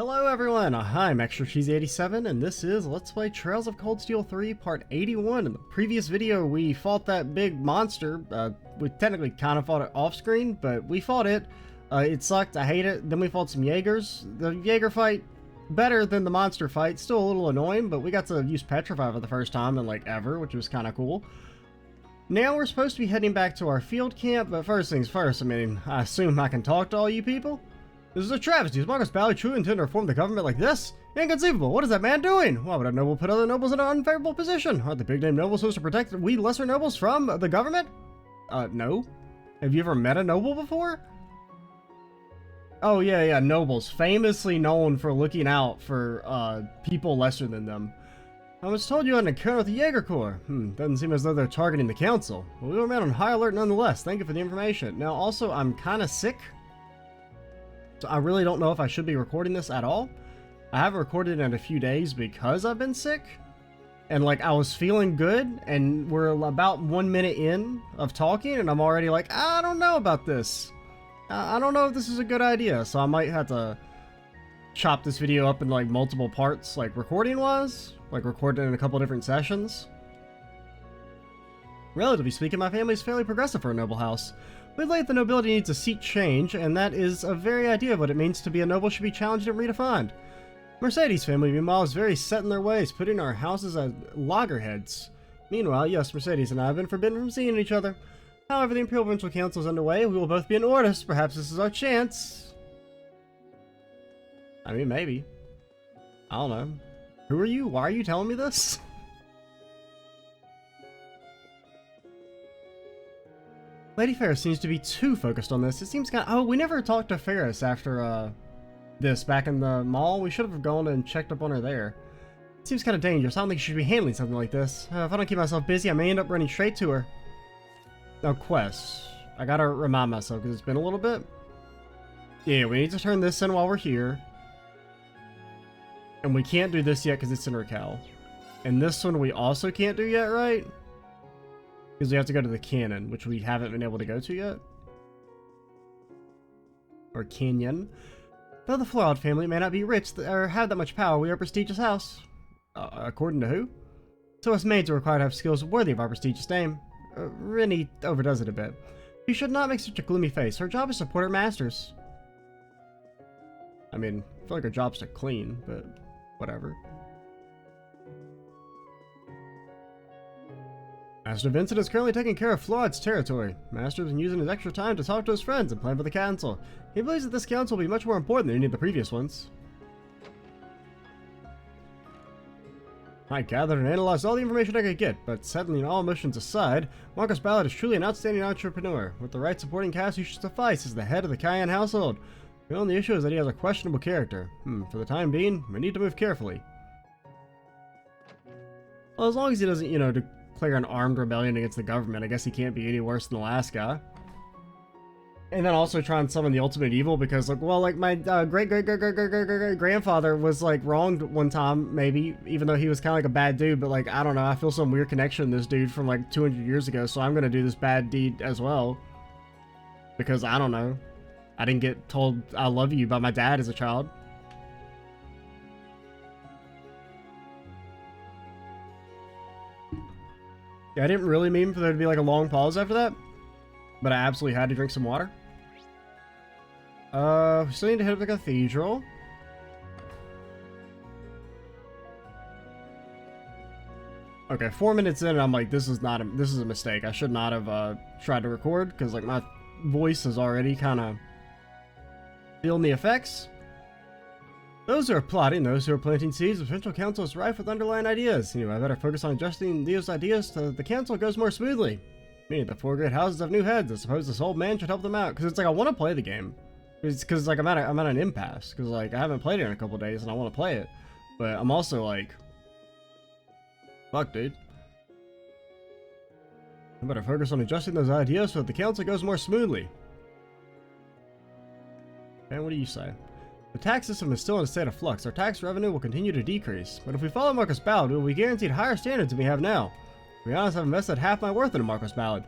Hello everyone, I'm Extra Cheesy 87 and this is Let's Play Trails of Cold Steel 3 Part 81. In the previous video we fought that big monster. We technically kind of fought it off screen, but we fought it. It sucked, I hate it. Then we fought some Jaegers. The Jaeger fight, better than the monster fight. Still a little annoying, but we got to use Petrify for the first time in like ever, which was kind of cool. Now we're supposed to be heading back to our field camp, but first things first, I assume I can talk to all you people? This is a travesty. Does Marcus Bally truly intend to reform the government like this? Inconceivable. What is that man doing? Why would a noble put other nobles in an unfavorable position? Aren't the big-name nobles supposed to protect we lesser nobles from the government? No. Have you ever met a noble before? Oh, yeah, nobles. Famously known for looking out for, people lesser than them. I was told you had an encounter with the Jaeger Corps. Doesn't seem as though they're targeting the council. Well, we remain on high alert nonetheless. Thank you for the information. Now, also, I'm kind of sick. So I really don't know if I should be recording this at all. I haven't recorded in a few days because I've been sick. And like I was feeling good and we're about 1 minute in of talking and I'm already like, I don't know about this. I don't know if this is a good idea. So I might have to chop this video up in like multiple parts, like recording wise, like record it in a couple different sessions. Relatively speaking, my family is fairly progressive for a noble house. We believe the nobility needs a seat change, and that is a very idea of what it means to be a noble should be challenged and redefined. Mercedes' family, meanwhile, is very set in their ways, putting our houses as loggerheads. Meanwhile, yes, Mercedes and I have been forbidden from seeing each other. However, the Imperial Provincial Council is underway. We will both be in Ordis. Perhaps this is our chance. I mean, maybe. I don't know. Who are you? Why are you telling me this? Lady Ferris seems to be too focused on this. It seems kind of... Oh, we never talked to Ferris after, this back in the mall. We should have gone and checked up on her there. It seems kind of dangerous. I don't think she should be handling something like this. If I don't keep myself busy, I may end up running straight to her. Now, quests. I gotta remind myself, because it's been a little bit. Yeah, we need to turn this in while we're here. And we can't do this yet, because it's in Raquel. And this one we also can't do yet, right? Because we have to go to the cannon, which we haven't been able to go to yet. Or canyon. Though the Flawed family may not be rich or have that much power, we are a prestigious house. According to who? So us maids are required to have skills worthy of our prestigious name. Rennie overdoes it a bit. You should not make such a gloomy face. Her job is to support her masters. I mean, I feel like her job's to clean, but whatever. Master Vincent is currently taking care of Floyd's territory. Master has been using his extra time to talk to his friends and plan for the council. He believes that this council will be much more important than any of the previous ones. I gathered and analyzed all the information I could get, but settling all emotions aside, Marcus Ballard is truly an outstanding entrepreneur. With the right supporting cast, he should suffice as the head of the Cayenne household. The only issue is that he has a questionable character. For the time being, we need to move carefully. Well, as long as he doesn't, declare an armed rebellion against the government, I guess he can't be any worse than the last guy. And then also try and summon the ultimate evil because, my great-great-great-great-great-great-grandfather was, wronged one time, maybe, even though he was kind of like a bad dude, but, I don't know, I feel some weird connection to this dude from, 200 years ago, so I'm gonna do this bad deed as well. Because, I don't know, I didn't get told I love you by my dad as a child. Yeah, I didn't really mean for there to be a long pause after that, but I absolutely had to drink some water. We still need to hit the cathedral. Okay, 4 minutes in and I'm like, this is a mistake. I should not have tried to record because my voice is already kind of feeling the effects. Those who are plotting, those who are planting seeds, the Provincial Council is rife with underlying ideas. I better focus on adjusting these ideas so that the council goes more smoothly. Meaning the 4 great houses have new heads. I suppose this old man should help them out. Because it's I want to play the game. It's because I'm at an impasse. Because I haven't played it in a couple days and I want to play it. But I'm also fuck, dude. I better focus on adjusting those ideas so that the council goes more smoothly. And what do you say? The tax system is still in a state of flux. Our tax revenue will continue to decrease. But if we follow Marcus Ballard, we will be guaranteed higher standards than we have now. To be honest, I've invested half my worth into Marcus Ballard.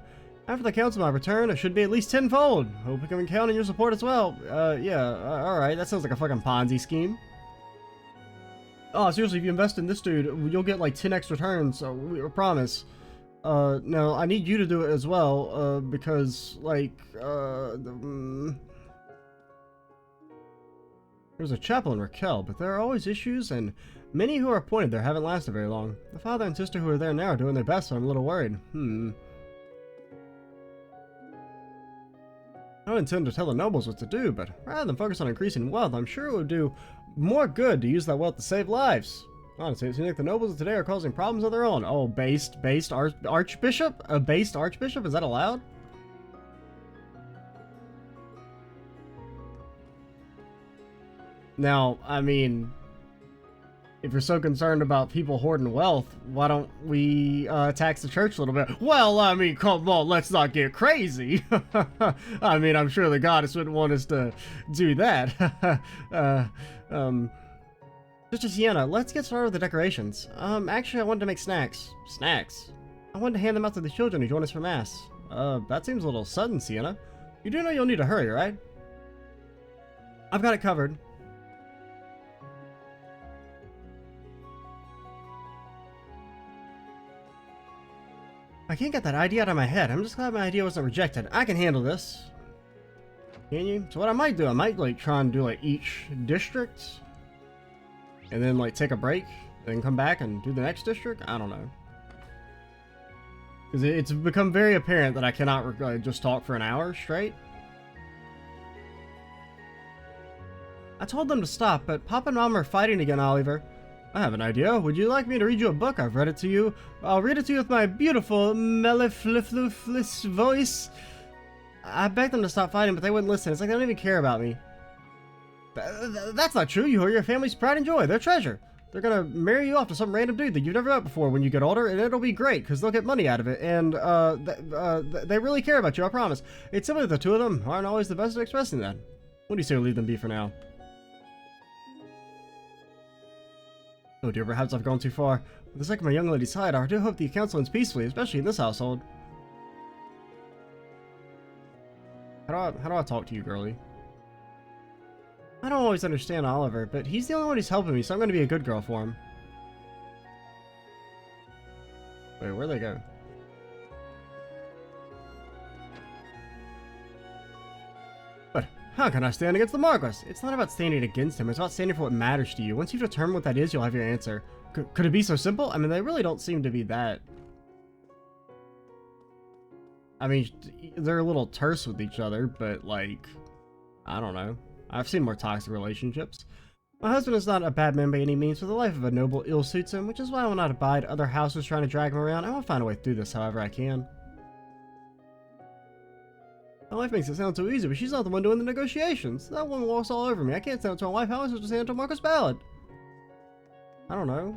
After the council my return, it should be at least tenfold. Hope we can count on your support as well. Yeah, alright. That sounds like a fucking Ponzi scheme. Oh, seriously, if you invest in this dude, you'll get like 10x returns, so we promise. No, I need you to do it as well, because, like, there's a chapel in Raquel, but there are always issues, and many who are appointed there haven't lasted very long. The father and sister who are there now are doing their best, so I'm a little worried. I don't intend to tell the nobles what to do, but rather than focus on increasing wealth, I'm sure it would do more good to use that wealth to save lives. Honestly, it seems like the nobles of today are causing problems of their own. Oh, based archbishop? A based archbishop? Is that allowed? Now, I mean, if you're so concerned about people hoarding wealth, why don't we tax the church a little bit? Well, I mean, come on, let's not get crazy. I mean, I'm sure the goddess wouldn't want us to do that. Sister Sienna, let's get started with the decorations. Actually, I wanted to make snacks. Snacks? I wanted to hand them out to the children who join us for Mass. That seems a little sudden, Sienna. You do know you'll need to hurry, right? I've got it covered. I can't get that idea out of my head. I'm just glad my idea wasn't rejected. I can handle this. Can you? So what I might do, I might like try and do like each district, and then like take a break, then come back and do the next district. I don't know. Because it's become very apparent that I cannot just talk for an hour straight. I told them to stop, but Papa and Mom are fighting again, Oliver. I have an idea. Would you like me to read you a book? I've read it to you. I'll read it to you with my beautiful mellifluous voice. I begged them to stop fighting, but they wouldn't listen. It's like they don't even care about me. That's not true. You are your family's pride and joy. Their treasure. They're gonna marry you off to some random dude that you've never met before when you get older, and it'll be great, because they'll get money out of it, and they really care about you, I promise. It's simply that the two of them aren't always the best at expressing that. What do you say we leave them be for now? Oh dear, perhaps I've gone too far. For the sake of my young lady's hide, I do hope the council ends peacefully, especially in this household. How do I talk to you, girlie? I don't always understand Oliver, but he's the only one who's helping me, so I'm going to be a good girl for him. Wait, where'd they go? But how can I stand against the Marquis? It's not about standing against him, it's about standing for what matters to you. Once you've determined what that is, you'll have your answer. Could it be so simple? I mean, they really don't seem to be that... I mean, they're a little terse with each other, but like... I don't know. I've seen more toxic relationships. My husband is not a bad man by any means, but the life of a noble ill suits him, which is why I will not abide other houses trying to drag him around. I will find a way through this however I can. My wife makes it sound so easy, but she's not the one doing the negotiations. That woman walks all over me. I can't stand up to my wife. How am I supposed to stand up to Marcus Ballard? I don't know.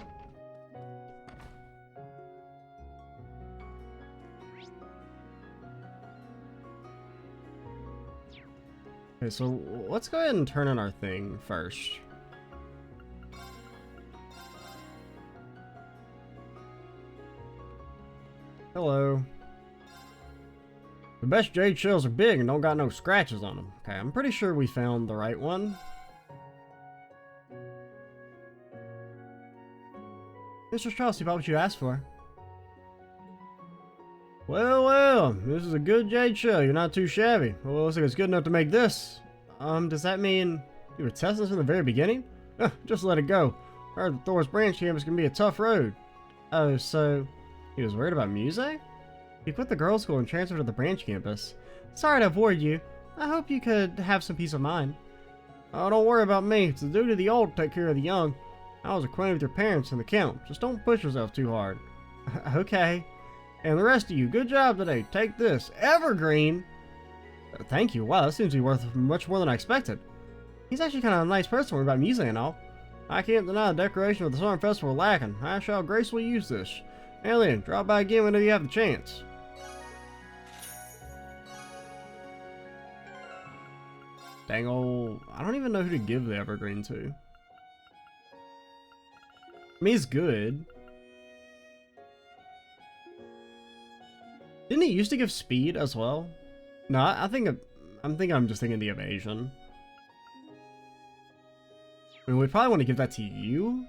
Okay, so let's go ahead and turn on our thing first. Hello. The best jade shells are big and don't got no scratches on them. Okay, I'm pretty sure we found the right one. Mr. Strauss, you bought what you asked for. Well, this is a good jade shell. You're not too shabby. Well, it looks like it's good enough to make this. Does that mean you were testing this from the very beginning? Just let it go. I heard the Thor's branch campus can be a tough road. Oh, so he was worried about Muse? He quit the girls' school and transferred to the branch campus. Sorry to have worried you. I hope you could have some peace of mind. Oh, don't worry about me. It's the duty of the old to take care of the young. I was acquainted with your parents and the count. Just don't push yourself too hard. Okay. And the rest of you, good job today. Take this. Evergreen! Thank you. Wow, that seems to be worth much more than I expected. He's actually kind of a nice person about music and all. I can't deny the decoration of the Summer Festival lacking. I shall gracefully use this. Alien, drop by again whenever you have the chance. Dang old... I don't even know who to give the Evergreen to. I mean, he's good. Didn't he used to give speed as well? No, I'm just thinking the evasion. I mean, we probably want to give that to you.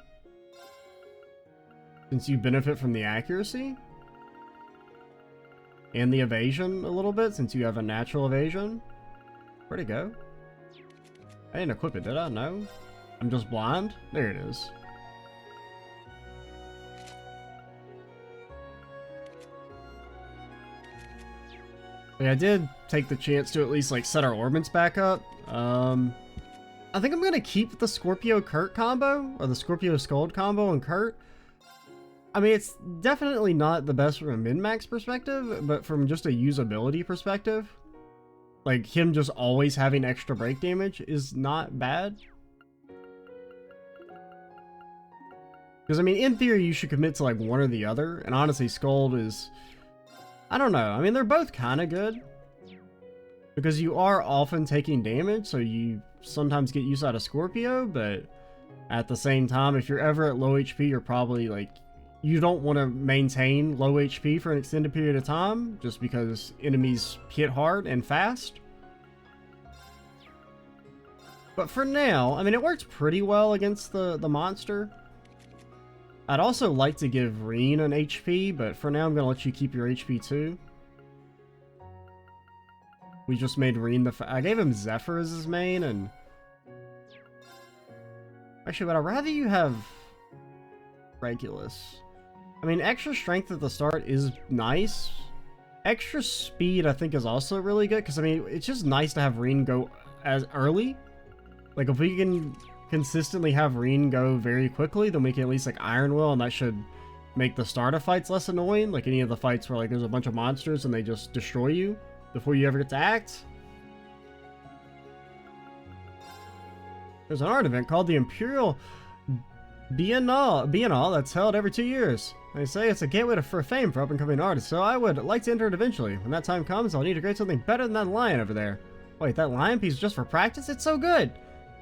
Since you benefit from the accuracy. And the evasion a little bit, since you have a natural evasion. Where'd it go? I didn't equip it, did I? No? I'm just blind? There it is. Yeah, I did take the chance to at least like set our orbits back up. I think I'm gonna keep the Scorpio Kurt combo, or the Scorpio Scold combo on Kurt. I mean, it's definitely not the best from a min-max perspective, but from just a usability perspective, like him just always having extra break damage is not bad. Because I mean, in theory, you should commit to like one or the other, and honestly, Scold is, I don't know. I mean, they're both kind of good. Because you are often taking damage, so you sometimes get use out of Scorpio, but at the same time, if you're ever at low HP, you're probably like, you don't want to maintain low HP for an extended period of time, just because enemies hit hard and fast. But for now, I mean, it works pretty well against the monster. I'd also like to give Reen an HP, but for now I'm going to let you keep your HP too. We just made Reen I gave him Zephyr as his main, and... Actually, but I'd rather you have Regulus. I mean, extra strength at the start is nice. Extra speed, I think, is also really good, because, I mean, it's just nice to have Reen go as early. Like, if we can consistently have Reen go very quickly, then we can at least, like, Iron Will, and that should make the start of fights less annoying. Like, any of the fights where, like, there's a bunch of monsters and they just destroy you before you ever get to act. There's an art event called the Imperial Biennale that's held every 2 years. They say it's a gateway for fame for up-and-coming artists, so I would like to enter it eventually. When that time comes, I'll need to create something better than that lion over there. Wait, that lion piece just for practice? It's so good!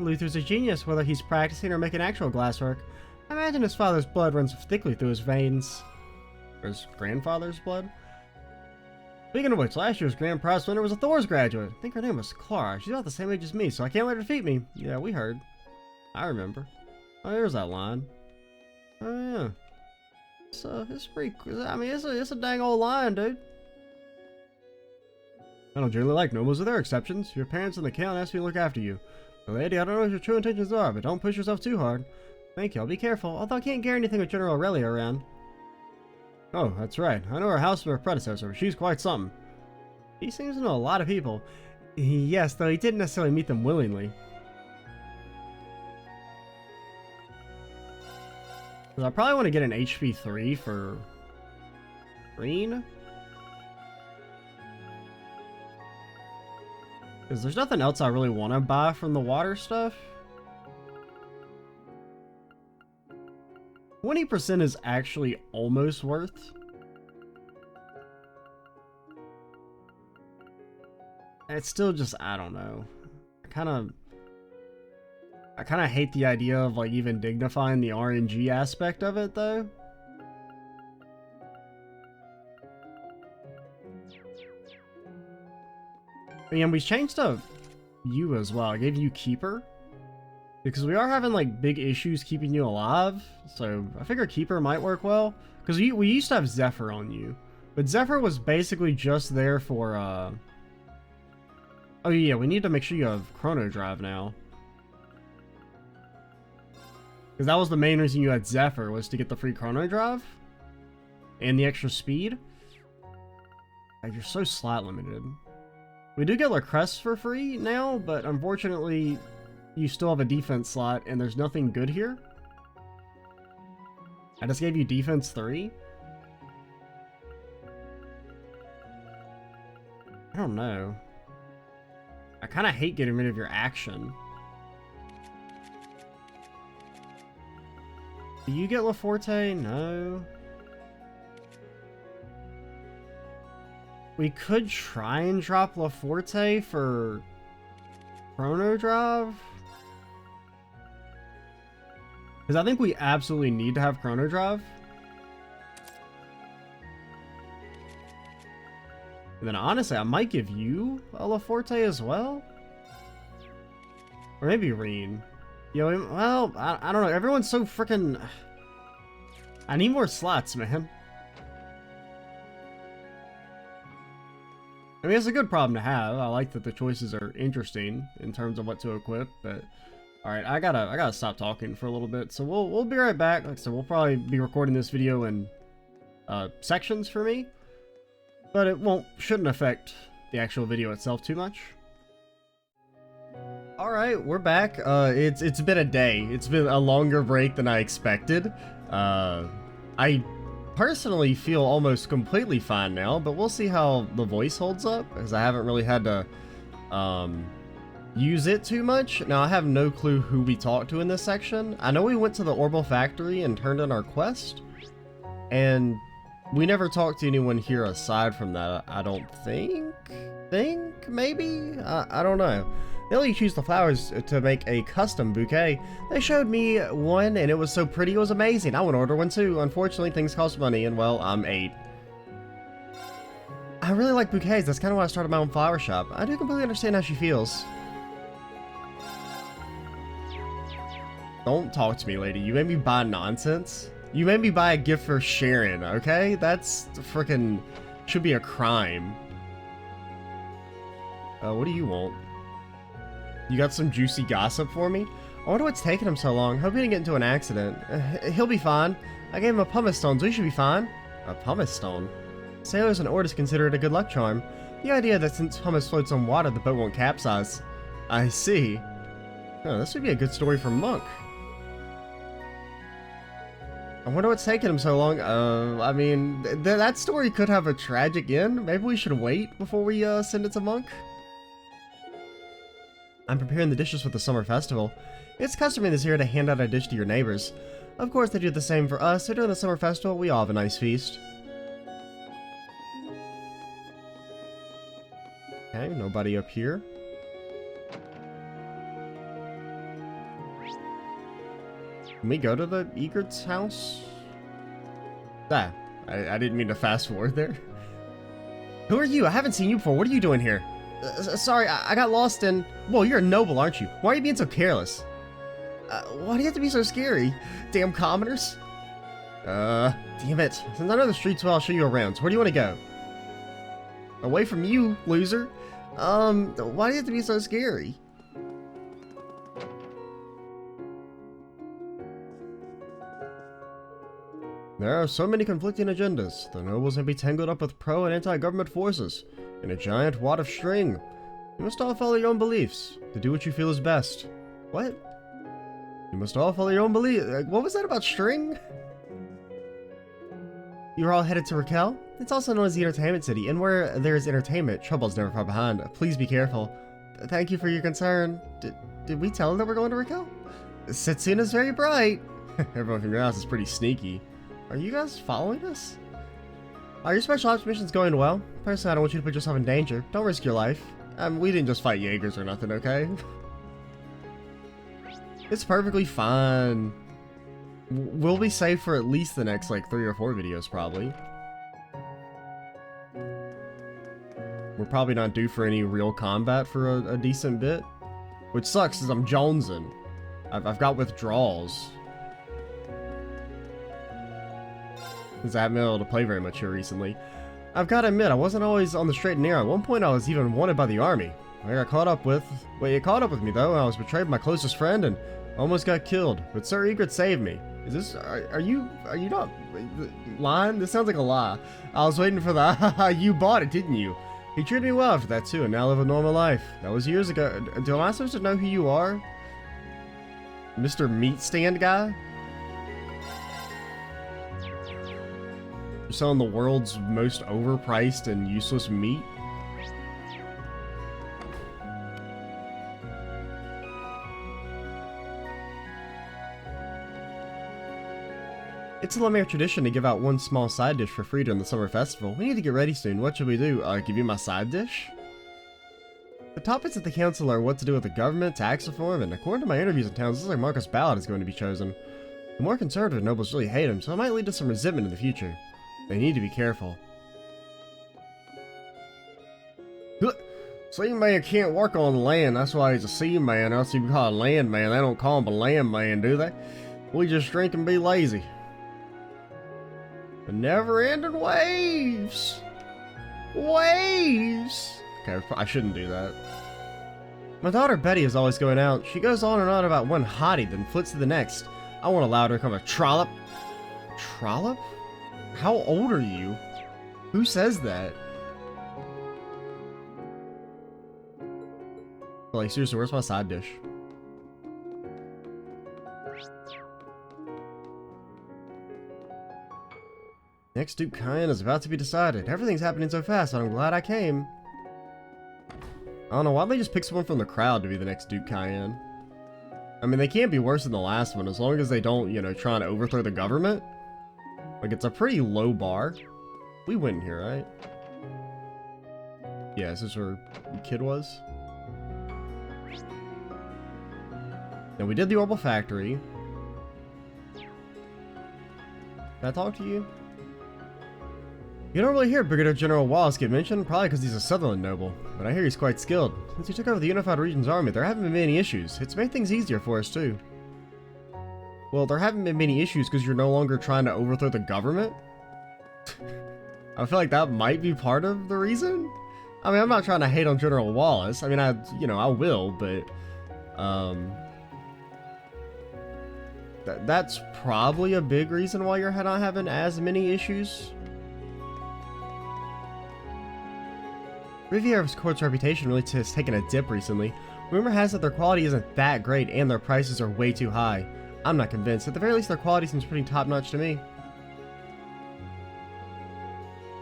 Luther's a genius, whether he's practicing or making actual glasswork. I imagine his father's blood runs thickly through his veins. Or his grandfather's blood? Speaking of which, last year's grand prize winner was a Thor's graduate. I think her name was Clara. She's about the same age as me, so I can't let her defeat me. Yeah, we heard. I remember. Oh, there's that line. Oh, yeah. It's pretty... I mean, it's a dang old line, dude. I don't generally like nobles, but there are exceptions. Your parents and the count asked me to look after you. So, lady, I don't know what your true intentions are, but don't push yourself too hard. Thank you, I'll be careful. Although I can't guarantee anything with General Aurelia around. Oh, that's right. I know her house from her predecessor. She's quite something. He seems to know a lot of people. Yes, though he didn't necessarily meet them willingly. I probably want to get an HP 3 for Green. Because there's nothing else I really want to buy from the water stuff. 20% is actually almost worth. It's still just, I don't know. I kind of hate the idea of like even dignifying the RNG aspect of it though. And we changed up you as well. I gave you Keeper. Because we are having like big issues keeping you alive. So I figure Keeper might work well. Because we used to have Zephyr on you. But Zephyr was basically just there for oh yeah, we need to make sure you have Chrono Drive now. Because that was the main reason you had Zephyr, was to get the free Chrono Drive. And the extra speed. God, you're so slot limited. We do get La Crest for free now, but unfortunately, you still have a defense slot, and there's nothing good here. I just gave you defense 3. I don't know. I kind of hate getting rid of your action. Do you get La Forte? No. We could try and drop La Forte for Chrono Drive. Because I think we absolutely need to have Chrono Drive. And then honestly, I might give you a La Forte as well. Or maybe Reen. Yo, well, I don't know. Everyone's so freaking... I need more slots, man. I mean, it's a good problem to have. I like that the choices are interesting in terms of what to equip, but all right, I gotta stop talking for a little bit. So we'll be right back. Like I said, we'll probably be recording this video in sections for me, but it shouldn't affect the actual video itself too much. All right, we're back. It's been a day. It's been a longer break than I expected. I personally feel almost completely fine now, but we'll see how the voice holds up, because I haven't really had to use it too much. Now, I have no clue who we talked to in this section. I know we went to the Orbital Factory and turned in our quest, and we never talked to anyone here aside from that, I don't think? Maybe? I don't know. They let you choose the flowers to make a custom bouquet. They showed me one, and it was so pretty, it was amazing. I want to order one too. Unfortunately, things cost money, and well, I'm 8. I really like bouquets. That's kind of why I started my own flower shop. I do completely understand how she feels. Don't talk to me, lady. You made me buy nonsense. You made me buy a gift for Sharon, okay? That's freaking... should be a crime. What do you want? You got some juicy gossip for me? I wonder what's taking him so long. Hope he didn't get into an accident. He'll be fine. I gave him a pumice stone, so he should be fine. A pumice stone? Sailors and Ordis consider it a good luck charm. The idea that since pumice floats on water, the boat won't capsize. I see. Oh, this would be a good story for Monk. I wonder what's taking him so long. I mean, that story could have a tragic end. Maybe we should wait before we send it to Monk. I'm preparing the dishes for the summer festival. It's customary this year to hand out a dish to your neighbors. Of course, they do the same for us, so during the summer festival, we all have a nice feast. Okay, nobody up here. Can we go to the Eggert's house? Ah, I didn't mean to fast forward there. Who are you? I haven't seen you before. What are you doing here? Sorry, I got lost in... Whoa, you're a noble, aren't you? Why are you being so careless? Why do you have to be so scary? Damn commoners. Damn it. Since I know the streets well, I'll show you around. So where do you want to go? Away from you, loser. Why do you have to be so scary? There are so many conflicting agendas. The nobles may be tangled up with pro and anti-government forces in a giant wad of string. You must all follow your own beliefs to do what you feel is best. What? You must all follow your own beliefs. What was that about string? You're all headed to Raquel? It's also known as the Entertainment City, and where there is entertainment, trouble's never far behind. Please be careful. Thank you for your concern. Did we tell them that we're going to Raquel? Setsuna's very bright. Everyone from your house is pretty sneaky. Are you guys following us? Are your special ops missions going well? Personally, I don't want you to put yourself in danger. Don't risk your life. We didn't just fight Jaegers or nothing, okay? It's perfectly fine. We'll be safe for at least the next, like, 3 or 4 videos, probably. We're probably not due for any real combat for a decent bit. Which sucks, because I'm jonesing. I've got withdrawals. Because I haven't been able to play very much here recently. I've got to admit, I wasn't always on the straight and narrow. At one point, I was even wanted by the army. I got caught up with... Wait, it caught up with me, though, and I was betrayed by my closest friend and almost got killed. But Sir Egret saved me. Is this... Are you not... lying? This sounds like a lie. I was waiting for the... You bought it, didn't you? He treated me well after that, too, and now I live a normal life. That was years ago. Am I supposed to know who you are? Mr. Meat Stand Guy? You're selling the world's most overpriced and useless meat? It's a Lemire tradition to give out one small side dish for free during the summer festival. We need to get ready soon. What should we do? Give you my side dish? The topics at the council are what to do with the government, tax reform, and according to my interviews in town, it looks like Marcus Ballard is going to be chosen. The more conservative nobles really hate him, so it might lead to some resentment in the future. They need to be careful. Seaman can't work on land, that's why he's a seaman, else he'd be called a landman. They don't call him a landman, do they? We just drink and be lazy. The never-ending waves. Waves. Okay, I shouldn't do that. My daughter Betty is always going out. She goes on and on about one hottie, then flits to the next. I won't allow her to come a trollop. Trollop? How old are you? Who says that? Like, seriously, where's my side dish? Next Duke Cayenne is about to be decided. Everything's happening so fast, and I'm glad I came. I don't know, why don't they just pick someone from the crowd to be the next Duke Cayenne? I mean, they can't be worse than the last one, as long as they don't, you know, try and overthrow the government. Like, it's a pretty low bar. We went in here, right? Yeah, is this where the kid was? Now, we did the Orbital Factory. Can I talk to you? You don't really hear Brigadier General Wallace get mentioned, probably because he's a Sutherland noble, but I hear he's quite skilled. Since he took over the Unified Regions Army, there haven't been many issues. It's made things easier for us, too. Well, there haven't been many issues because you're no longer trying to overthrow the government? I feel like that might be part of the reason? I mean, I'm not trying to hate on General Wallace. I mean, I will, but... That's probably a big reason why you're not having as many issues. Riviera's court's reputation really has taken a dip recently. Rumor has it their quality isn't that great and their prices are way too high. I'm not convinced. At the very least, their quality seems pretty top-notch to me.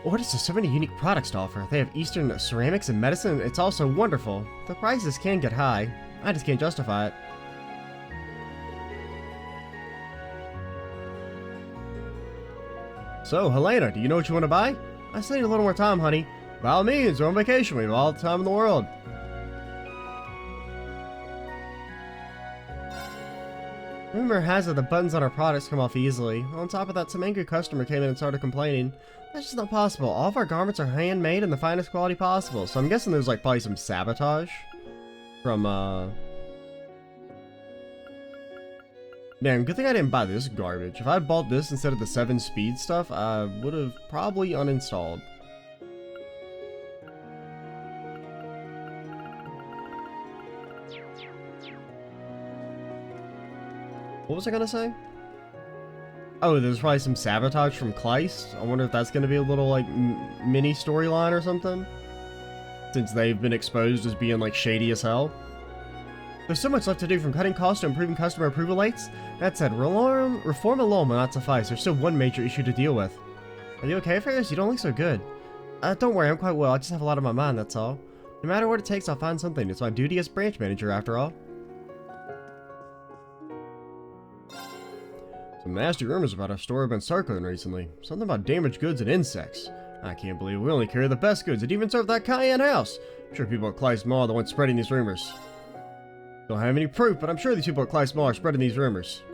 Ordis has so many unique products to offer. They have Eastern ceramics and medicine. It's also wonderful. The prices can get high. I just can't justify it. So, Helena, do you know what you want to buy? I still need a little more time, honey. By all means, we're on vacation. We have all the time in the world. Rumor has it the buttons on our products come off easily. On top of that, some angry customer came in and started complaining. That's just not possible. All of our garments are handmade in the finest quality possible. So I'm guessing there's like probably some sabotage from Man, good thing I didn't buy this garbage. If I had bought this instead of the 7-speed stuff, I would have probably uninstalled. What was I gonna say? Oh, there's probably some sabotage from Kleist. I wonder if that's gonna be a little, like, mini storyline or something. Since they've been exposed as being, like, shady as hell. There's so much left to do, from cutting costs to improving customer approval rates. That said, reform alone will not suffice. There's still one major issue to deal with. Are you okay, Ferris? You don't look so good. Don't worry, I'm quite well. I just have a lot on my mind, that's all. No matter what it takes, I'll find something. It's my duty as branch manager, after all. Some nasty rumors about our store have been circulating recently. Something about damaged goods and insects. I can't believe we only carry the best goods and even serve that Cayenne house. I'm sure people at Kleist Mall are the ones spreading these rumors. Don't have any proof, but I'm sure these people at Kleist Mall are spreading these rumors.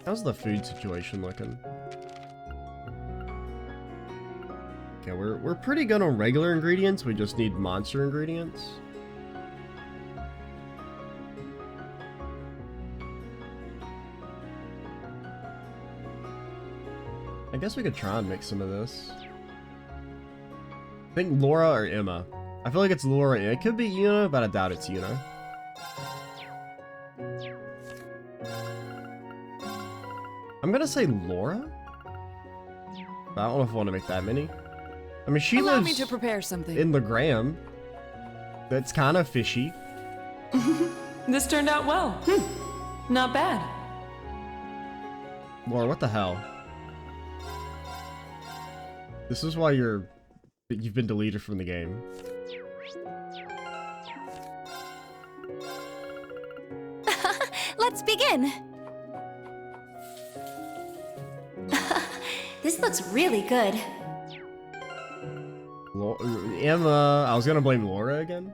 How's the food situation looking? Okay, we're pretty good on regular ingredients. We just need monster ingredients. I guess we could try and mix some of this. I think Laura or Emma. I feel like it's Laura. It could be Yuna, but I doubt it's Yuna. I'm gonna say Laura? But I don't know if I want to make that many. I mean, she Allow lives me to prepare something. in Legram. That's kind of fishy. This turned out well. Not bad. Laura, what the hell? This is why you've been deleted from the game. Let's begin. This looks really good. Emma, I was gonna blame Laura again.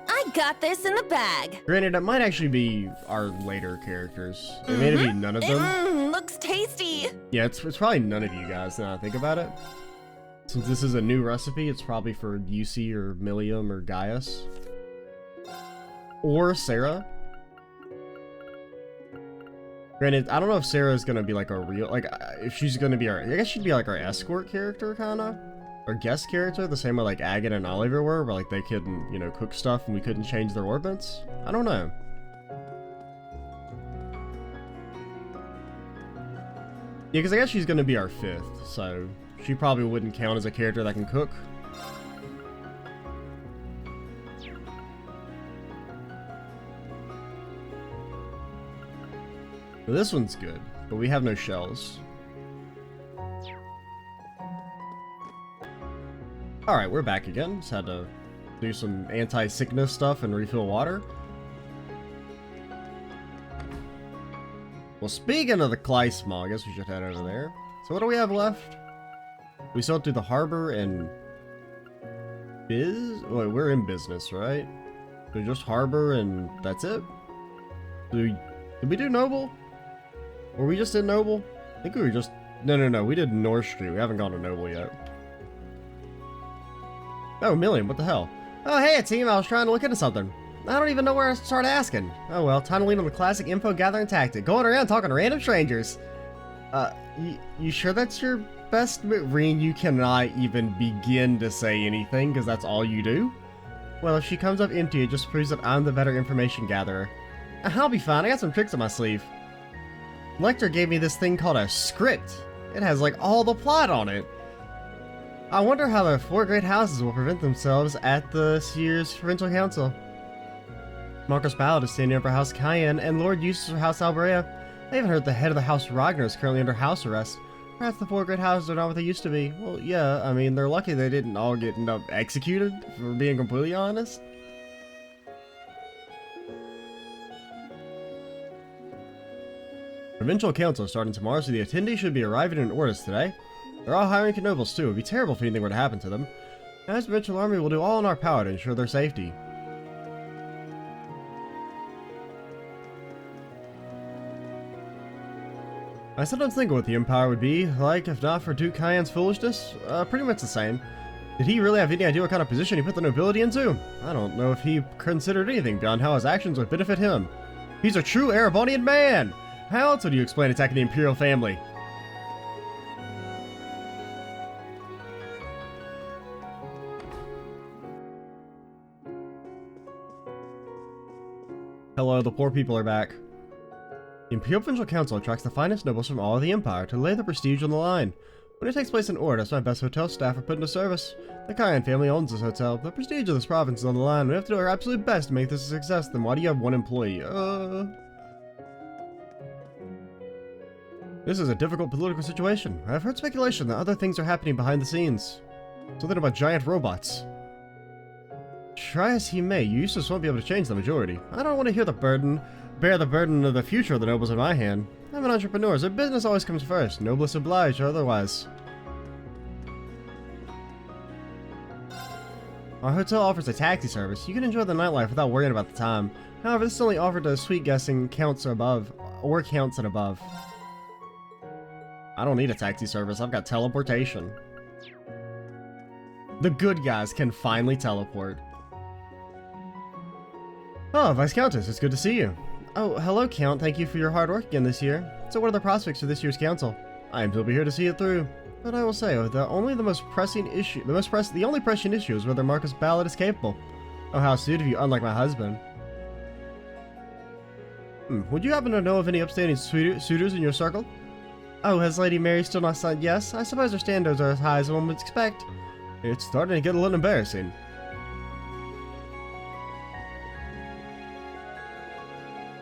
I got this in the bag. Granted, it might actually be our later characters. It may be none of them. Looks tasty. Yeah, it's probably none of you guys now I think about it. Since this is a new recipe, it's probably for UC or Millium or Gaius. Or Sarah. Granted, I don't know if Sarah is gonna be like a real, like, if she's gonna be our, I guess she'd be like our escort character, kinda. Or guest character, the same way like Agate and Oliver were, where like they couldn't, you know, cook stuff and we couldn't change their orbits. I don't know. Yeah, because I guess she's gonna be our 5th, so she probably wouldn't count as a character that can cook. Well, this one's good, but we have no shells. Alright, we're back again. Just had to do some anti-sickness stuff and refill water. Well, speaking of the Kleisma, I guess we should head over there. So what do we have left? We still have to do the harbor and... Wait, we're in business, right? So just harbor and that's it? Did we do Noble? Were we just in Noble? I think we were just... No, we did North Street. We haven't gone to Noble yet. Oh, Million, what the hell? Oh, hey, team, I was trying to look into something. I don't even know where to start asking. Oh well, time to lean on the classic info gathering tactic. Going around talking to random strangers. You sure that's your best Reen, you cannot even begin to say anything, because that's all you do? Well, if she comes up empty, it just proves that I'm the better information gatherer. I'll be fine, I got some tricks up my sleeve. Lecter gave me this thing called a script. It has like all the plot on it. I wonder how the 4 great houses will prevent themselves at this year's provincial council. Marcus Ballard is standing up for House Cayenne, and Lord Eustace for House Albrea. I even heard the head of the House Ragnar is currently under house arrest. Perhaps the 4 great houses are not what they used to be. Well, yeah, I mean, they're lucky they didn't all end up executed, for being completely honest. Provincial Council is starting tomorrow, so the attendees should be arriving in Ordis today. They're all hiring nobles too. It would be terrible if anything were to happen to them. As Provincial Army, will do all in our power to ensure their safety. I sometimes think of what the Empire would be like if not for Duke Cayenne's foolishness. Pretty much the same. Did he really have any idea what kind of position he put the nobility into? I don't know if he considered anything beyond how his actions would benefit him. He's a true Erebonian man! How else would you explain attacking the Imperial family? Hello, the poor people are back. The Imperial Provincial Council attracts the finest nobles from all of the Empire to lay their prestige on the line. When it takes place in Ordis, my best hotel staff are put into service. The Cayenne family owns this hotel. The prestige of this province is on the line. We have to do our absolute best to make this a success. Then why do you have 1 employee? This is a difficult political situation. I've heard speculation that other things are happening behind the scenes. Something about giant robots. Try as he may, Eustace won't be able to change the majority. I don't want to bear the burden of the future of the nobles in my hand. I'm an entrepreneur, so business always comes first. Noblesse oblige, or otherwise. Our hotel offers a taxi service. You can enjoy the nightlife without worrying about the time. However, this is only offered to suite guessing counts and above. I don't need a taxi service, I've got teleportation. The good guys can finally teleport. Oh, Vice Countess, it's good to see you. Oh, hello, Count. Thank you for your hard work again this year. So what are the prospects for this year's council? I am still be here to see it through. But I will say, the only pressing issue is whether Marcus Ballard is capable. Oh, how sweet of you, unlike my husband. Would you happen to know of any upstanding suitors in your circle? Oh, has Lady Mary still not said yes? I suppose her standards are as high as one would expect. It's starting to get a little embarrassing.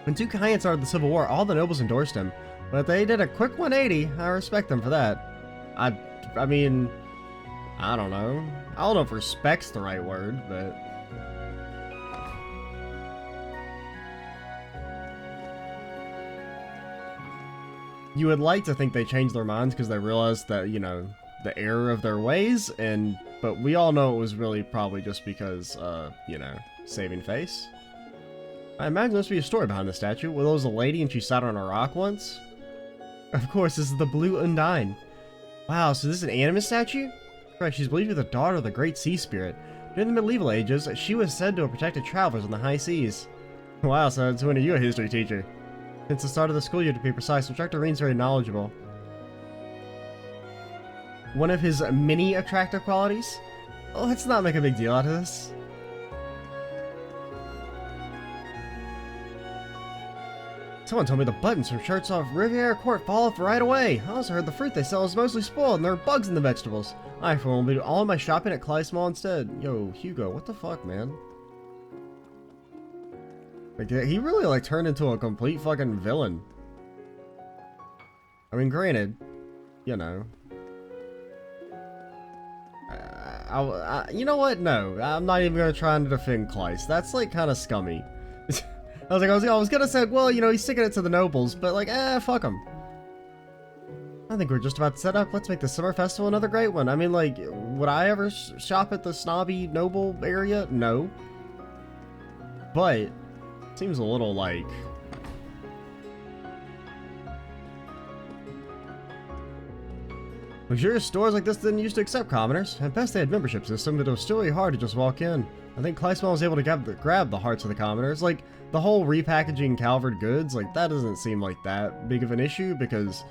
When Duke Cayenne started the Civil War, all the nobles endorsed him. But they did a quick 180. I respect them for that. I mean, I don't know. I don't know if respect's the right word, but... You would like to think they changed their minds because they realized that, you know, the error of their ways, but we all know it was really probably just because, you know, saving face. I imagine there must be a story behind the statue. Well, there was a lady and she sat on a rock once. Of course, this is the Blue Undine. Wow, so this is an anime statue? Correct, she's believed to be the daughter of the Great Sea Spirit. During the medieval ages, she was said to have protected travelers on the high seas. Wow, so it's when are you a history teacher? Since the start of the school year, to be precise, Instructor Reen's very knowledgeable. One of his many attractive qualities? Oh, let's not make a big deal out of this. Someone told me the buttons from shirts off Riviera Court fall off right away. I also heard the fruit they sell is mostly spoiled and there are bugs in the vegetables. I for one will do all of my shopping at Clyde Mall instead. Yo, Hugo, what the fuck, man? Like, he really, like, turned into a complete fucking villain. I mean, granted, you know. You know what? No, I'm not even gonna try to defend Kleiss. That's, like, kind of scummy. I was gonna say, well, you know, he's sticking it to the nobles, but, like, fuck him. I think we're just about to set up. Let's make the summer festival another great one. I mean, like, would I ever shop at the snobby noble area? No. But seems a little like... Luxurious stores like this didn't used to accept commoners. At best they had membership system, but it was still really hard to just walk in. I think Kleismall was able to grab the hearts of the commoners. Like, the whole repackaging Calvard goods, like, that doesn't seem like that big of an issue, because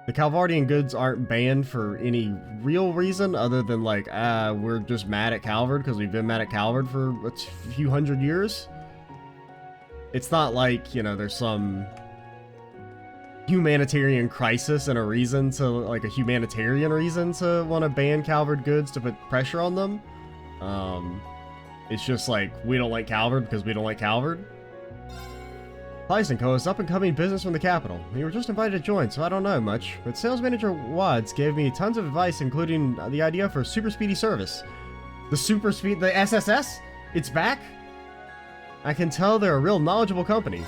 the Calvardian goods aren't banned for any real reason other than, like, we're just mad at Calvard because we've been mad at Calvard for a few hundred years. It's not like, you know, there's some humanitarian crisis and a reason to, like, a humanitarian reason to want to ban Calvard goods to put pressure on them. It's just like, we don't like Calvard because we don't like Calvard. Plyce & Co. is up-and-coming business from the capital. We were just invited to join, so I don't know much, but sales manager Wads gave me tons of advice, including the idea for super speedy service. The SSS? It's back? I can tell they're a real knowledgeable company.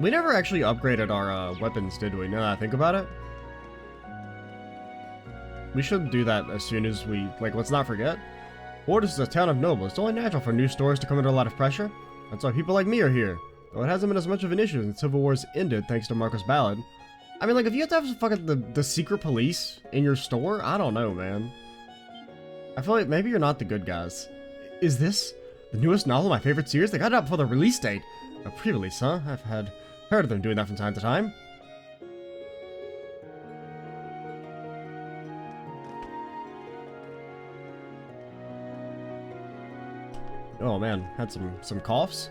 We never actually upgraded our weapons, did we? Now that I think about it. We should do that as soon as we, like, let's not forget. Ordis is a town of nobles. It's only natural for new stores to come under a lot of pressure. That's why people like me are here. Though it hasn't been as much of an issue since Civil Wars ended, thanks to Marcos Ballard. I mean, like, if you have to have fucking the secret police in your store, I don't know, man. I feel like maybe you're not the good guys. Is this the newest novel in my favorite series? They got it up for the release date. A pre-release, huh? I've heard of them doing that from time to time. Oh man, had some coughs.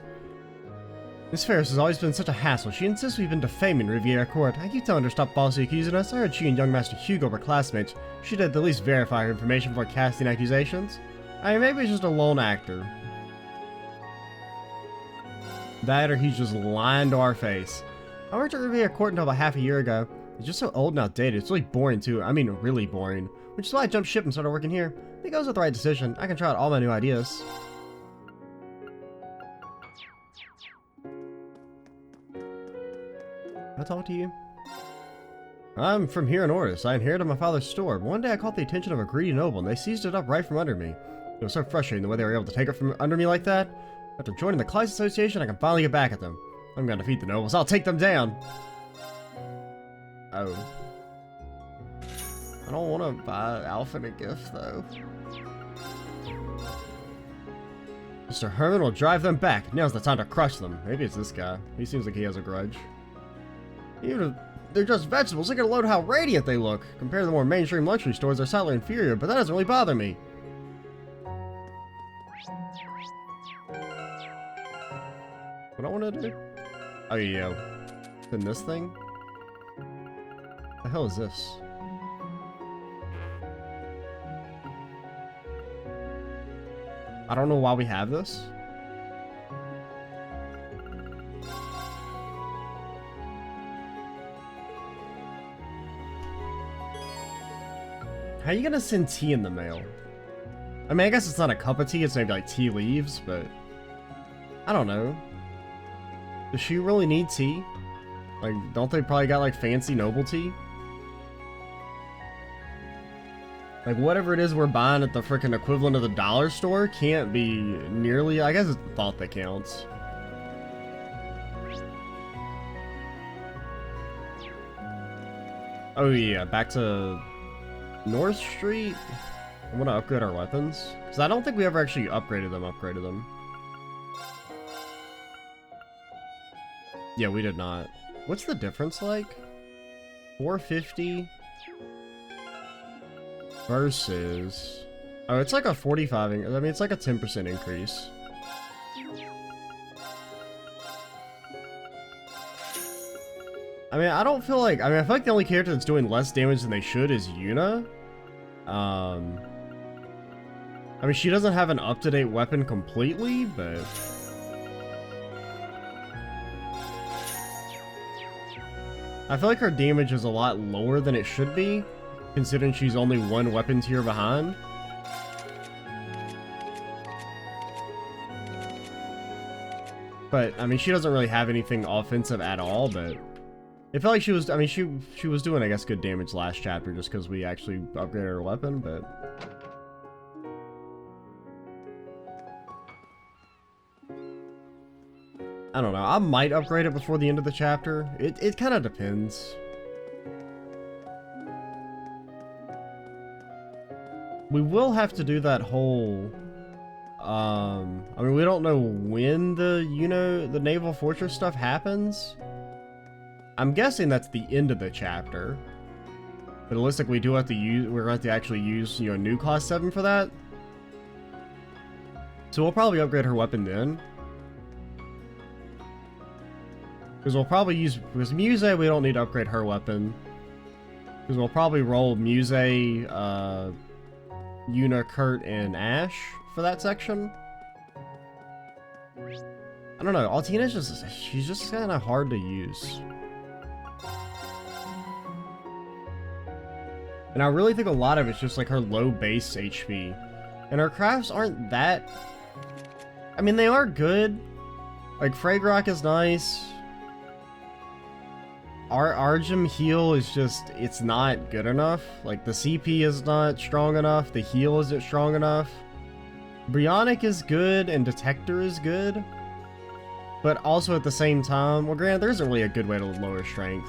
Miss Ferris has always been such a hassle. She insists we've been defaming Riviera Court. I keep telling her to stop falsely accusing us. I heard she and young Master Hugo were classmates. She'd at least verify her information before casting accusations. I mean, maybe he's just a lone actor. That or he's just lying to our face. I worked at Riviera Court until about half a year ago. It's just so old and outdated. It's really boring too. I mean, really boring. Which is why I jumped ship and started working here. I think I was the right decision. I can try out all my new ideas. Can I talk to you? I'm from here in Ordis. I inherited my father's store, but one day I caught the attention of a greedy noble, and they seized it up right from under me. It was so frustrating the way they were able to take it from under me like that. After joining the Clyde Association, I can finally get back at them. I'm gonna defeat the nobles. I'll take them down! Oh. I don't want to buy Alpha a gift, though. Mr. Herman will drive them back. Now's the time to crush them. Maybe it's this guy. He seems like he has a grudge. Even if they're just vegetables, look at a load of how radiant they look. Compared to the more mainstream luxury stores, they're slightly inferior, but that doesn't really bother me. What I want to do? Oh yeah. In this thing? What the hell is this? I don't know why we have this. How are you gonna send tea in the mail? I mean, I guess it's not a cup of tea, it's maybe like tea leaves, but I don't know. Does she really need tea? Like, don't they probably got like fancy noble tea? Like, whatever it is we're buying at the freaking equivalent of the dollar store can't be nearly, I guess it's the thought that counts. Oh yeah, back to North Street? I'm gonna upgrade our weapons. Because I don't think we ever actually upgraded them. Yeah, we did not. What's the difference like? 450 versus... Oh, it's like a 45... I mean, it's like a 10% increase. I mean, I don't feel like... I mean, I feel like the only character that's doing less damage than they should is Yuna. I mean, she doesn't have an up-to-date weapon completely, but... I feel like her damage is a lot lower than it should be, considering she's only one weapon tier behind. But, I mean, she doesn't really have anything offensive at all, but... It felt like she was, I mean, she was doing, I guess, good damage last chapter just because we actually upgraded her weapon, but... I don't know, I might upgrade it before the end of the chapter. It kind of depends. We will have to do that whole... I mean, we don't know when the Naval Fortress stuff happens. I'm guessing that's the end of the chapter. But it looks like we do have to use, we're going to actually use, new class 7 for that. So we'll probably upgrade her weapon then. Because we'll probably use, because Muse, we don't need to upgrade her weapon. Because we'll probably roll Muse, Yuna, Kurt, and Ash for that section. I don't know, Altina's just, she's just kind of hard to use. And I really think a lot of it's just like her low base HP. And her crafts aren't that... I mean, they are good. Like, Fragrok is nice. Our Argem heal is just... It's not good enough. Like, the CP is not strong enough. The heal isn't strong enough. Brionic is good, and Detector is good. But also at the same time... Well, granted, there isn't really a good way to lower strength.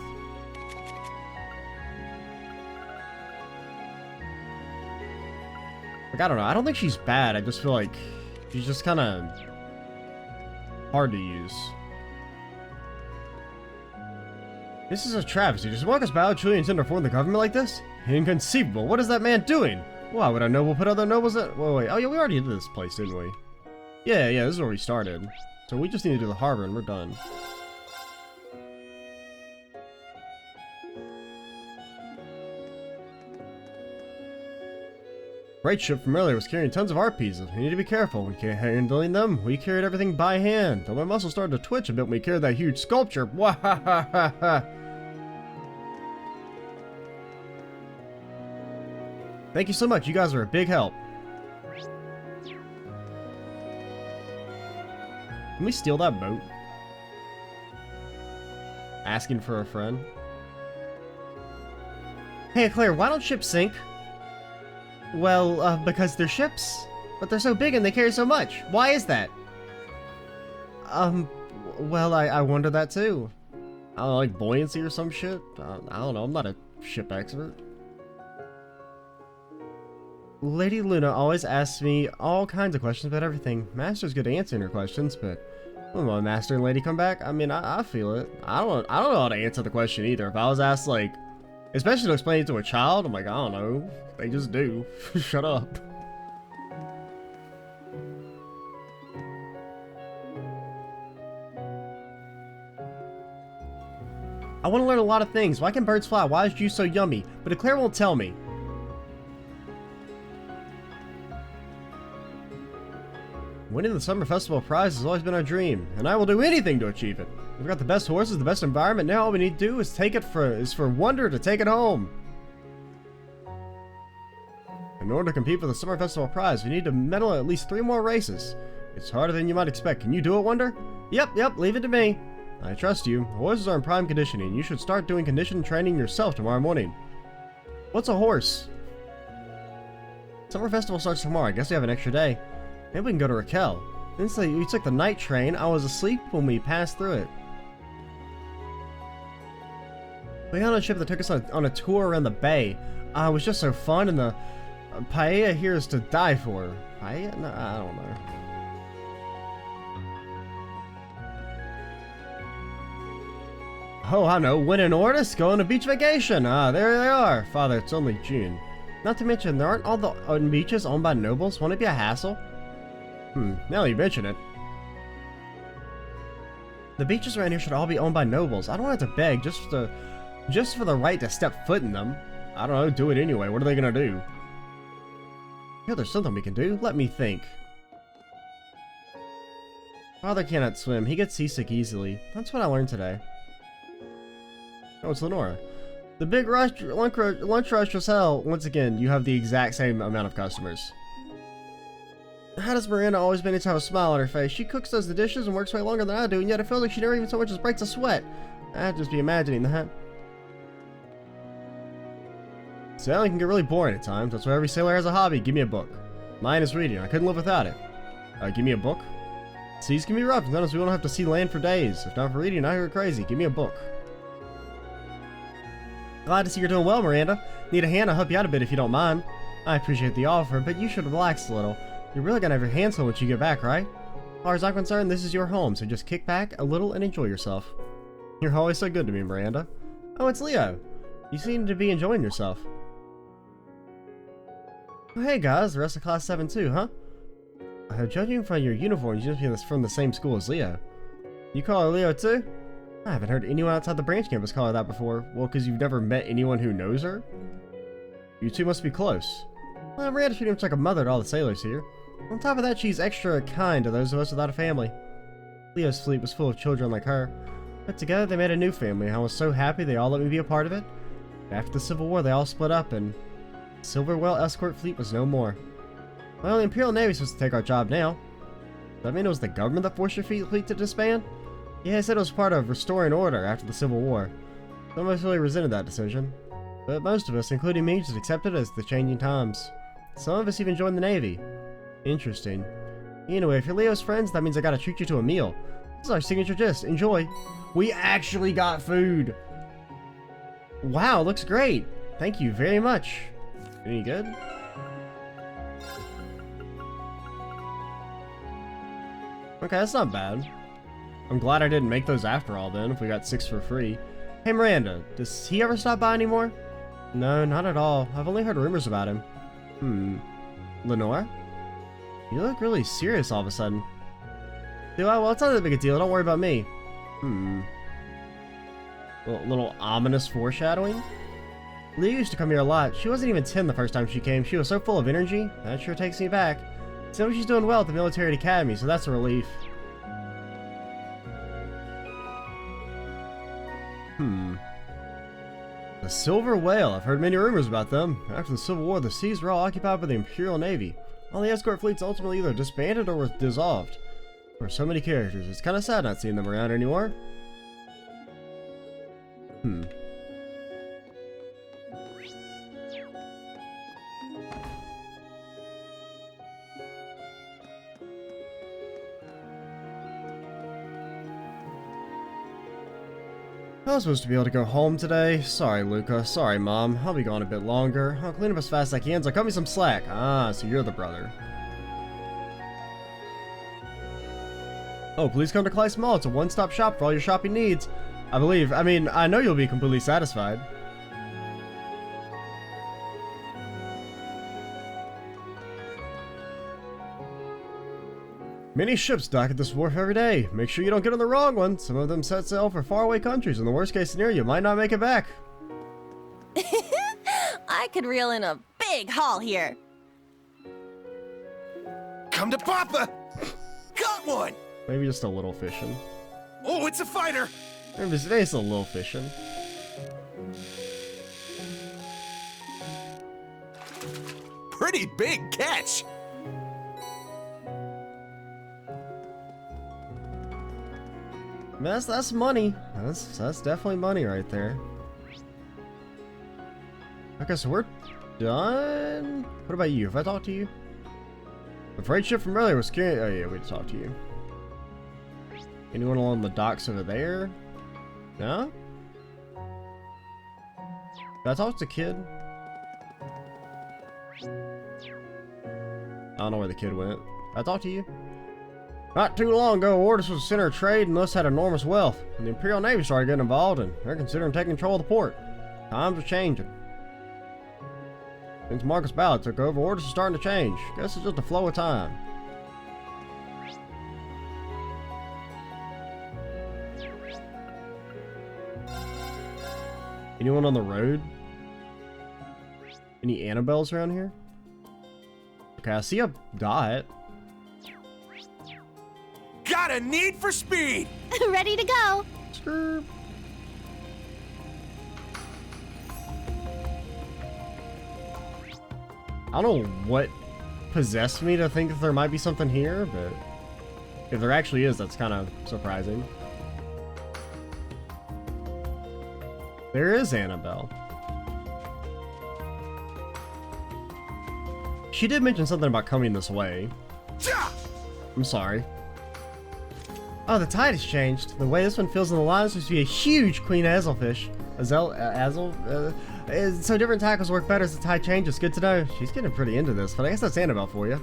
Like, I don't know. I don't think she's bad. I just feel like she's just kind of hard to use. This is a travesty. Just walk us by, truly intend to form the government like this? Inconceivable. What is that man doing? Why would a noble put other nobles in? Wait, wait. Oh, yeah, we already did this place, didn't we? Yeah, this is where we started. So we just need to do the harbor and we're done. Freight ship from earlier was carrying tons of art pieces. We need to be careful when handling them. We carried everything by hand, though my muscles started to twitch a bit when we carried that huge sculpture. Wahahaha! Thank you so much. You guys are a big help. Can we steal that boat? Asking for a friend. Hey, Claire, why don't ships sink? Well, because they're ships. But they're so big and they carry so much. Why is that? Well, I wonder that too. I don't know, like buoyancy or some shit? I don't know, I'm not a ship expert. Lady Luna always asks me all kinds of questions about everything. Master's good at answering her questions, but when my master and lady come back, I mean, I feel it. I don't know how to answer the question either. If I was asked, like, especially to explain it to a child, I'm like, I don't know. They just do. Shut up. I want to learn a lot of things. Why can birds fly? Why is juice so yummy? But Eclair won't tell me. Winning the Summer Festival prize has always been our dream, and I will do anything to achieve it. We've got the best horses, the best environment. Now all we need to do is for Wonder to take it home. In order to compete for the Summer Festival prize, we need to medal at least 3 more races. It's harder than you might expect. Can you do it, Wonder? Yep, leave it to me. I trust you. The horses are in prime conditioning. You should start doing condition training yourself tomorrow morning. What's a horse? Summer Festival starts tomorrow. I guess we have an extra day. Maybe we can go to Raquel. Then say we took the night train. I was asleep when we passed through it. We got on a ship that took us on a tour around the bay. It was just so fun, and the paella here is to die for. Paella? No, I don't know. Oh, I know. Win an Ordis, go on a beach vacation. Ah, there they are. Father, it's only June. Not to mention, there aren't all the beaches owned by nobles. Won't it be a hassle? Now you mention it. The beaches around here should all be owned by nobles. I don't have to beg just for the right to step foot in them. I don't know, do it anyway. What are they gonna do? Yeah, there's something we can do. Let me think. Father cannot swim. He gets seasick easily. That's what I learned today. Oh, it's Lenora. The big lunch rush was hell. Once again, you have the exact same amount of customers. How does Miranda always manage to have a smile on her face? She cooks, does the dishes, and works way longer than I do, and yet it feels like she never even so much as breaks a sweat. I'd just be imagining that. Sailing can get really boring at times. That's why every sailor has a hobby. Give me a book. Mine is reading. I couldn't live without it. Give me a book. Seas can be rough. Sometimes we don't have to see land for days. If not for reading, I hear crazy. Give me a book. Glad to see you're doing well, Miranda. Need a hand? I'll help you out a bit if you don't mind. I appreciate the offer, but you should relax a little. You're really gonna have your hands full once you get back, right? As far as I'm concerned, this is your home, so just kick back a little and enjoy yourself. You're always so good to me, Miranda. Oh, it's Leo. You seem to be enjoying yourself. Oh, hey guys, the rest of class 7 too, huh? Judging from your uniform, you must be from the same school as Leo. You call her Leo too? I haven't heard anyone outside the branch campus call her that before. Well, because you've never met anyone who knows her? You two must be close. Well, Miranda pretty much like a mother to all the sailors here. On top of that, she's extra kind to those of us without a family. Leo's fleet was full of children like her. But together they made a new family, and I was so happy they all let me be a part of it. After the Civil War, they all split up, and Silverwell escort fleet was no more. Well, the Imperial Navy's supposed to take our job now. Does that mean it was the government that forced your fleet to disband? Yeah, I said it was part of restoring order after the Civil War. Some of us really resented that decision. But most of us, including me, just accepted it as the changing times. Some of us even joined the Navy. Interesting. Anyway, if you're Leo's friends, that means I gotta treat you to a meal. This is our signature gist. Enjoy. We actually got food! Wow, looks great! Thank you very much. Any good? Okay, that's not bad. I'm glad I didn't make those after all then, if we got 6 for free. Hey Miranda, does he ever stop by anymore? No, not at all. I've only heard rumors about him. Lenore? You look really serious all of a sudden. Do I? Well, it's not that big a deal. Don't worry about me. Little ominous foreshadowing? Leah used to come here a lot. She wasn't even 10 the first time she came. She was so full of energy. That sure takes me back. Seems she's doing well at the military academy, so that's a relief. The Silver Whale. I've heard many rumors about them. After the Civil War, the seas were all occupied by the Imperial Navy. All the escort fleets ultimately either disbanded or were dissolved. There are so many characters. It's kind of sad not seeing them around anymore. I was supposed to be able to go home today. Sorry, Luca. Sorry, Mom. I'll be gone a bit longer. I'll clean up as fast as I can, so cut me some slack. Ah, so you're the brother. Oh, please come to Clyde Mall. It's a one-stop shop for all your shopping needs. I know you'll be completely satisfied. Many ships dock at this wharf every day. Make sure you don't get on the wrong one. Some of them set sail for faraway countries. In the worst case scenario, you might not make it back. I could reel in a big haul here. Come to Papa! Got one! Maybe just a little fishing. Oh, it's a fighter! Maybe it's a little fishing. Pretty big catch! That's money. That's definitely money right there. Okay, so we're done. What about you? Have I talked to you? The freight ship from earlier was carrying. Oh yeah, we talked to you. Anyone along the docks over there? No? Did I talk to Kid? don't know where the kid went. I talked to you? Not too long ago, Ordis was the center of trade and thus had enormous wealth. And the Imperial Navy started getting involved, and they're considering taking control of the port. Times are changing. Since Marcus Ballard took over, Ordis is starting to change. Guess it's just a flow of time. Anyone on the road? Any Annabelles around here? Okay, I see a dot. Got a need for speed! Ready to go. Skrr. I don't know what possessed me to think that there might be something here, but if there actually is, that's kind of surprising. There is Annabelle. She did mention something about coming this way. I'm sorry. Oh, the tide has changed. The way this one feels in the line is supposed to be a huge Queen Azelfish. So different tackles work better as the tide changes. Good to know. She's getting pretty into this, but I guess that's Annabelle for you.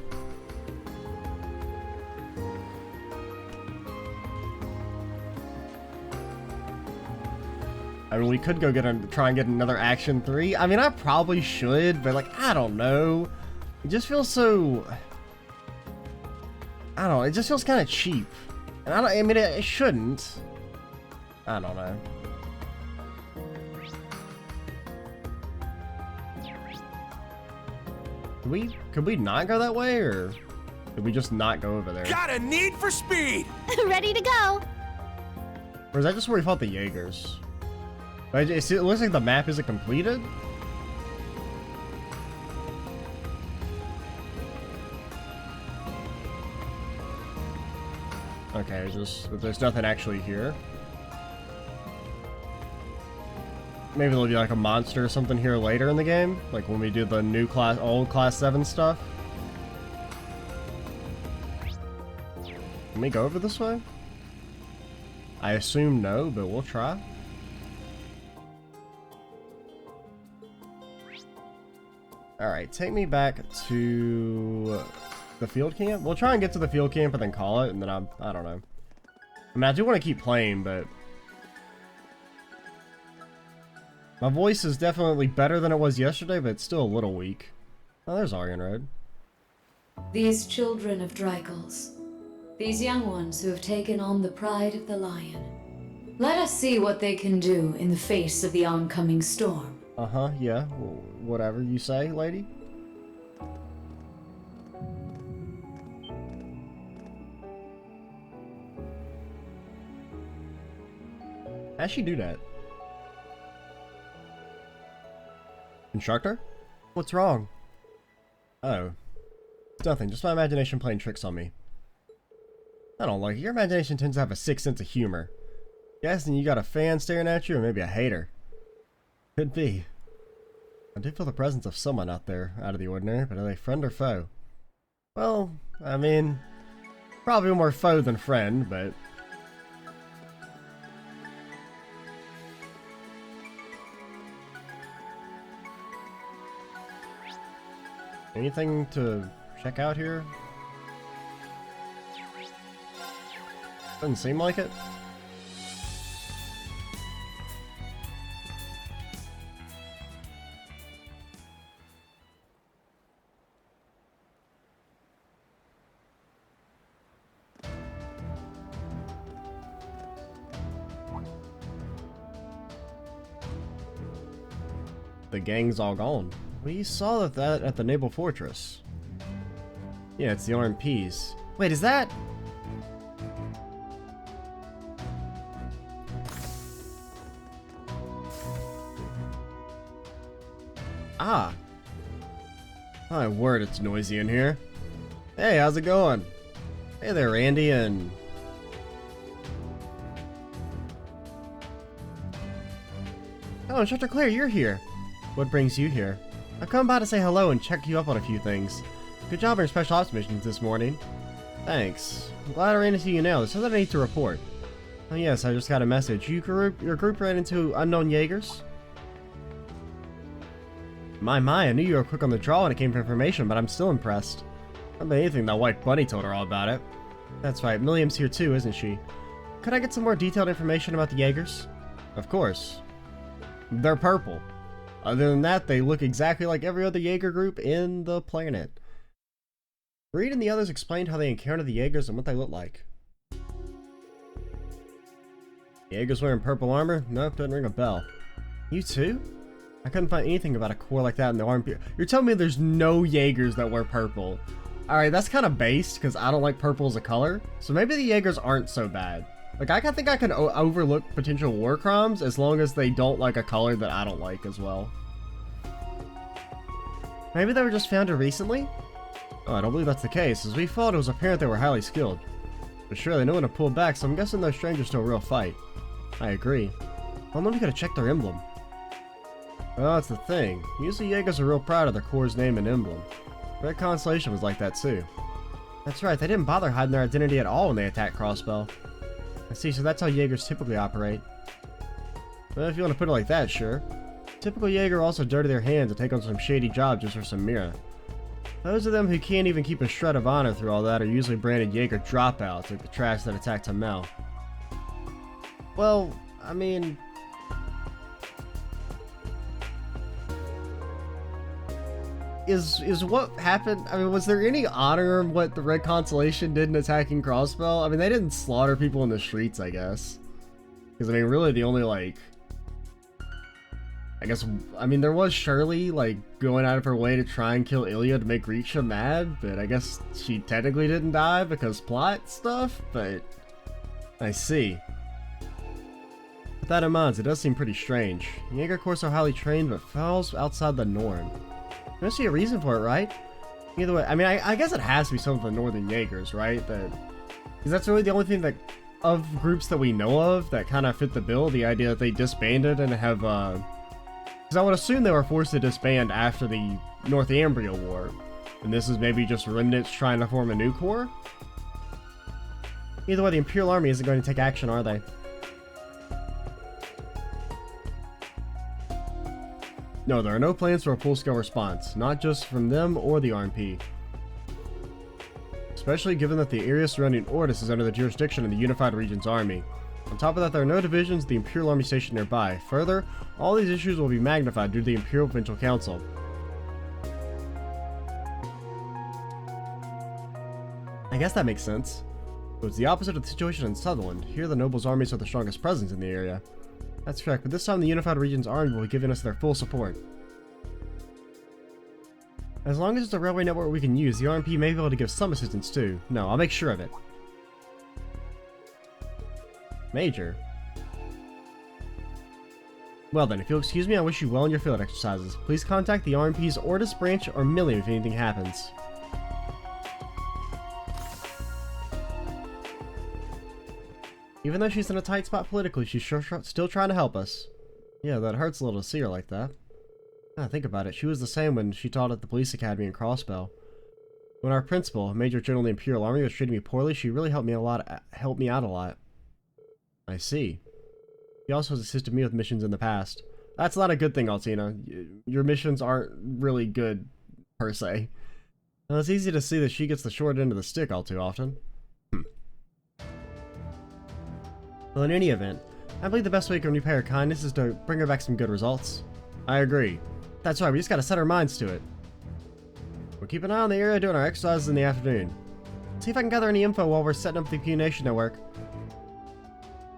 I mean, we could go try and get another Action 3. I mean, I probably should, but like, I don't know. It just feels so... I don't know, it just feels kind of cheap. And I mean, it shouldn't. I don't know. Could we not go that way, or did we just not go over there? Got a need for speed! Ready to go. Or is that just where we fought the Jaegers? It looks like the map isn't completed. Okay, there's nothing actually here. Maybe there'll be like a monster or something here later in the game, like when we do the new old class 7 stuff. Can we go over this way? I assume no, but we'll try. Alright, take me back to the field camp. We'll try and get to the field camp and then call it, and then I don't know. I mean, I do want to keep playing, but my voice is definitely better than it was yesterday, but it's still a little weak. Oh, there's Aryan Road. These children of Drycles, these young ones who have taken on the pride of the lion. Let us see what they can do in the face of the oncoming storm. Uh-huh, yeah. Whatever you say, lady. How'd she do that? Instructor? What's wrong? Oh. It's nothing, just my imagination playing tricks on me. I don't like it. Your imagination tends to have a sick sense of humor. Guessing you got a fan staring at you, or maybe a hater. Could be. I do feel the presence of someone out there, out of the ordinary, but are they friend or foe? Well, I mean, probably more foe than friend, but... Anything to check out here? Doesn't seem like it. The gang's all gone. We saw that at the naval fortress. Yeah, it's the RMPs. Wait, is that... Ah. My word, it's noisy in here. Hey, how's it going? Hey there, Randy and... Oh, Instructor Claire, you're here. What brings you here? I've come by to say hello and check you up on a few things. Good job on your special ops missions this morning. Thanks. I'm glad I ran into you now. There's something I need to report. Oh yes, I just got a message. Your group ran into unknown Jaegers? My, I knew you were quick on the draw when it came to information, but I'm still impressed. I bet anything that White Bunny told her all about it. That's right, Milliam's here too, isn't she? Could I get some more detailed information about the Jaegers? Of course. They're purple. Other than that, they look exactly like every other Jaeger group in the planet. Reed and the others explained how they encountered the Jaegers and what they look like. Jaegers wearing purple armor? Nope, doesn't ring a bell. You too? I couldn't find anything about a corps like that in the army. You're telling me there's no Jaegers that wear purple? Alright, that's kind of based, because I don't like purple as a color. So maybe the Jaegers aren't so bad. Like, I think I can overlook potential war crimes as long as they don't like a color that I don't like as well. Maybe they were just founded recently? Oh, I don't believe that's the case. As we thought, it was apparent they were highly skilled. But surely no one to pull back, so I'm guessing those strangers to a real fight. I agree. Well, then we gotta check their emblem. Well, that's the thing. Usually Jaegers are real proud of their corps' name and emblem. Red Constellation was like that too. That's right, they didn't bother hiding their identity at all when they attacked Crossbell. I see, so that's how Jaegers typically operate. Well, if you want to put it like that, sure. Typical Jaeger also dirty their hands and take on some shady job just for some mira. Those of them who can't even keep a shred of honor through all that are usually branded Jaeger dropouts, like the trash that attacked Hamel. Well, I mean... Is what happened, I mean, was there any honor in what the Red Constellation did in attacking Crossbell? I mean, they didn't slaughter people in the streets, I guess. Because, I mean, really the only, like... I mean, there was Shirley, like, going out of her way to try and kill Ilya to make Riksha mad, but I guess she technically didn't die because plot stuff, but... I see. With that in mind, it does seem pretty strange. Jaeger corps are highly trained, but falls outside the norm. There must be a reason for it, right? Either way, I mean, I guess it has to be some of the Northern Jaegers, right? Because that's really the only thing that, of groups that we know of, that kind of fit the bill, the idea that they disbanded and have, because I would assume they were forced to disband after the Northumbria War. And this is maybe just remnants trying to form a new corps? Either way, the Imperial Army isn't going to take action, are they? No, there are no plans for a full-scale response, not just from them or the RMP. Especially given that the area surrounding Ordis is under the jurisdiction of the Unified Regions Army. On top of that, there are no divisions of the Imperial Army stationed nearby. Further, all these issues will be magnified due to the Imperial Provincial Council. I guess that makes sense. So it's the opposite of the situation in Sutherland. Here, the nobles' armies are the strongest presence in the area. That's correct, but this time the Unified Regions Army will be giving us their full support. As long as it's a railway network we can use, the RMP may be able to give some assistance too. No, I'll make sure of it. Major. Well then, if you'll excuse me, I wish you well in your field exercises. Please contact the RMP's Ordis branch or Milliam if anything happens. Even though she's in a tight spot politically, she's still trying to help us. Yeah, that hurts a little to see her like that. Think about it. She was the same when she taught at the police academy in Crossbell. When our principal, Major General of the Imperial Army, was treating me poorly, she really helped me out a lot. I see. She also has assisted me with missions in the past. That's not a good thing, Altina. Your missions aren't really good, per se. Now, it's easy to see that she gets the short end of the stick all too often. Well, in any event, I believe the best way to repay her kindness is to bring her back some good results. I agree. That's right, we just gotta set our minds to it. We'll keep an eye on the area doing our exercises in the afternoon. See if I can gather any info while we're setting up the communication network.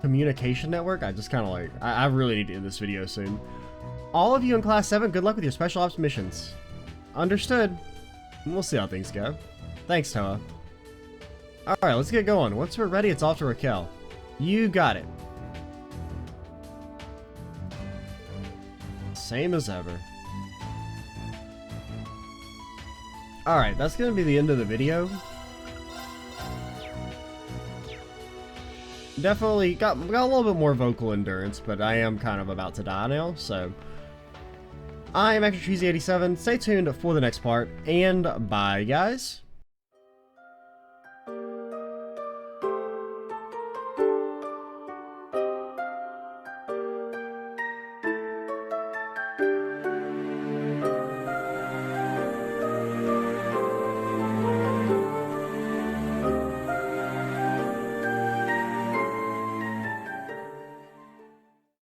Communication network? I just kind of like... I really need to end this video soon. All of you in Class 7, good luck with your Special Ops missions. Understood. We'll see how things go. Thanks, Toa. Alright, let's get going. Once we're ready, it's off to Raquel. You got it. Same as ever. Alright, that's gonna be the end of the video. Definitely got a little bit more vocal endurance, but I am kind of about to die now, so... I am Extra Cheesy 87. Stay tuned for the next part, and bye, guys.